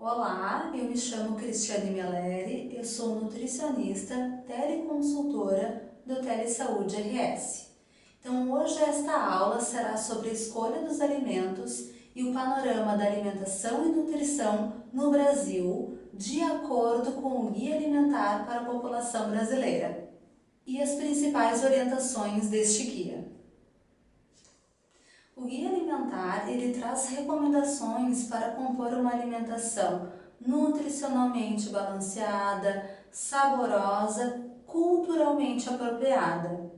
Olá, eu me chamo Cristiane Meleri, eu sou nutricionista, teleconsultora do Telesaúde RS. Então hoje esta aula será sobre a escolha dos alimentos e o panorama da alimentação e nutrição no Brasil, de acordo com o Guia Alimentar para a População Brasileira e as principais orientações deste guia. O Guia Alimentar ele traz recomendações para compor uma alimentação nutricionalmente balanceada, saborosa, culturalmente apropriada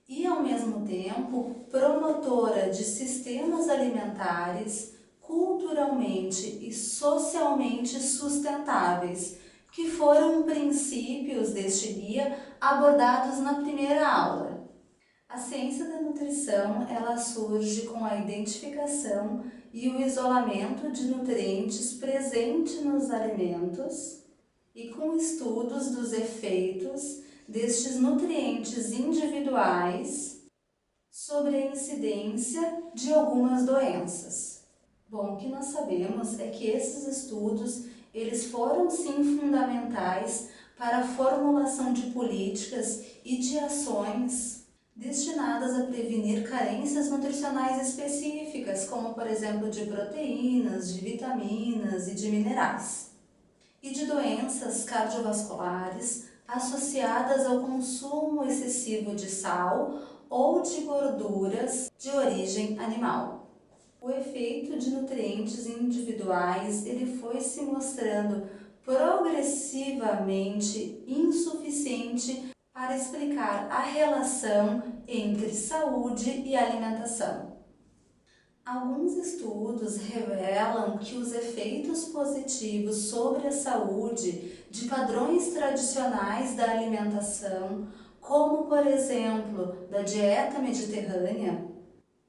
e, ao mesmo tempo, promotora de sistemas alimentares culturalmente e socialmente sustentáveis, que foram princípios deste guia abordados na primeira aula. A ciência da nutrição, ela surge com a identificação e o isolamento de nutrientes presentes nos alimentos e com estudos dos efeitos destes nutrientes individuais sobre a incidência de algumas doenças. Bom, o que nós sabemos é que esses estudos, eles foram sim fundamentais para a formulação de políticas e de ações destinadas a prevenir carências nutricionais específicas, como por exemplo de proteínas, de vitaminas e de minerais, e de doenças cardiovasculares associadas ao consumo excessivo de sal ou de gorduras de origem animal. O efeito de nutrientes individuais ele foi se mostrando progressivamente insuficiente para explicar a relação entre saúde e alimentação. Alguns estudos revelam que os efeitos positivos sobre a saúde de padrões tradicionais da alimentação, como por exemplo da dieta mediterrânea,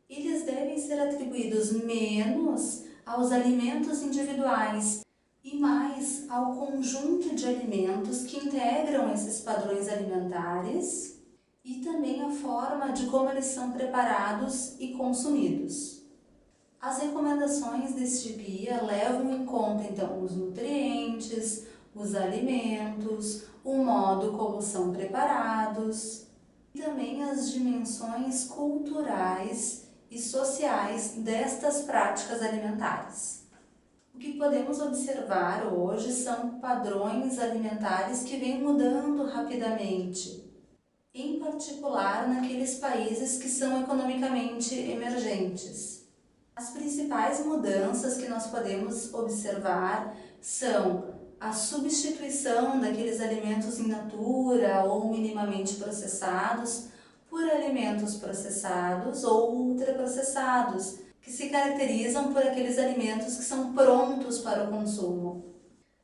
eles devem ser atribuídos menos aos alimentos individuais e mais ao conjunto de alimentos que integram esses padrões alimentares e também a forma de como eles são preparados e consumidos. As recomendações deste guia levam em conta então os nutrientes, os alimentos, o modo como são preparados e também as dimensões culturais e sociais destas práticas alimentares. O que podemos observar hoje são padrões alimentares que vêm mudando rapidamente, em particular naqueles países que são economicamente emergentes. As principais mudanças que nós podemos observar são a substituição daqueles alimentos in natura ou minimamente processados por alimentos processados ou ultraprocessados, que se caracterizam por aqueles alimentos que são prontos para o consumo.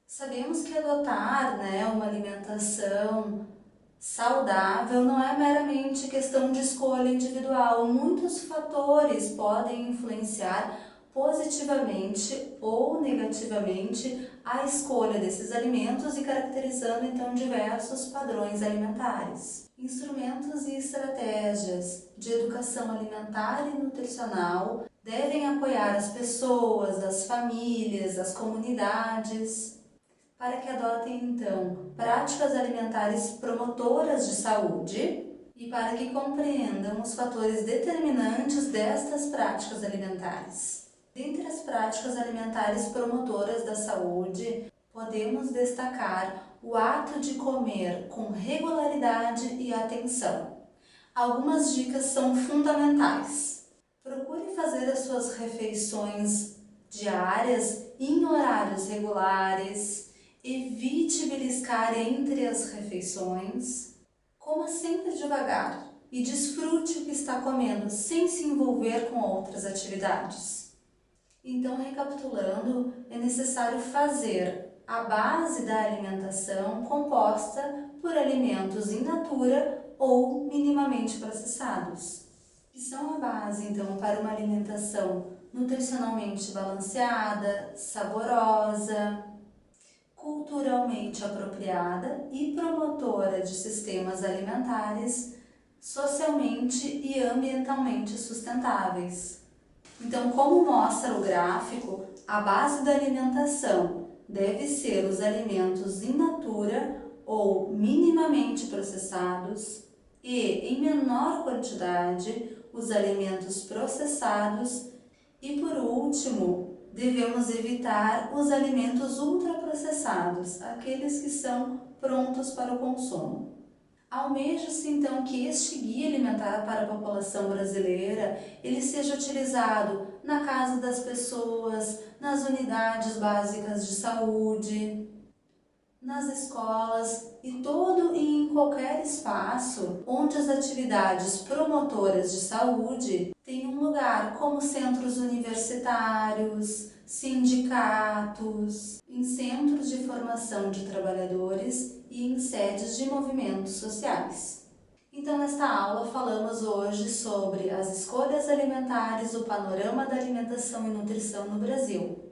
Sabemos que adotar uma alimentação saudável não é meramente questão de escolha individual. Muitos fatores podem influenciar positivamente ou negativamente a escolha desses alimentos e caracterizando então diversos padrões alimentares. Instrumentos e estratégias de educação alimentar e nutricional devem apoiar as pessoas, as famílias, as comunidades, para que adotem então práticas alimentares promotoras de saúde e para que compreendam os fatores determinantes destas práticas alimentares. Dentre as práticas alimentares promotoras da saúde, podemos destacar o ato de comer com regularidade e atenção. Algumas dicas são fundamentais. Procure fazer as suas refeições diárias em horários regulares. Evite beliscar entre as refeições. Coma sempre devagar e desfrute o que está comendo sem se envolver com outras atividades. Então, recapitulando, é necessário fazer a base da alimentação composta por alimentos in natura ou minimamente processados, que são a base então para uma alimentação nutricionalmente balanceada, saborosa, culturalmente apropriada e promotora de sistemas alimentares socialmente e ambientalmente sustentáveis. Então, como mostra o gráfico, a base da alimentação deve ser os alimentos in natura ou minimamente processados e, em menor quantidade, os alimentos processados e, por último, devemos evitar os alimentos ultraprocessados, aqueles que são prontos para o consumo. Almeja-se então que este guia alimentar para a população brasileira ele seja utilizado na casa das pessoas, nas unidades básicas de saúde, nas escolas e todo e em qualquer espaço onde as atividades promotoras de saúde têm um lugar, como centros universitários, sindicatos, em centros de formação de trabalhadores e em sedes de movimentos sociais. Então, nesta aula, falamos hoje sobre as escolhas alimentares, o panorama da alimentação e nutrição no Brasil.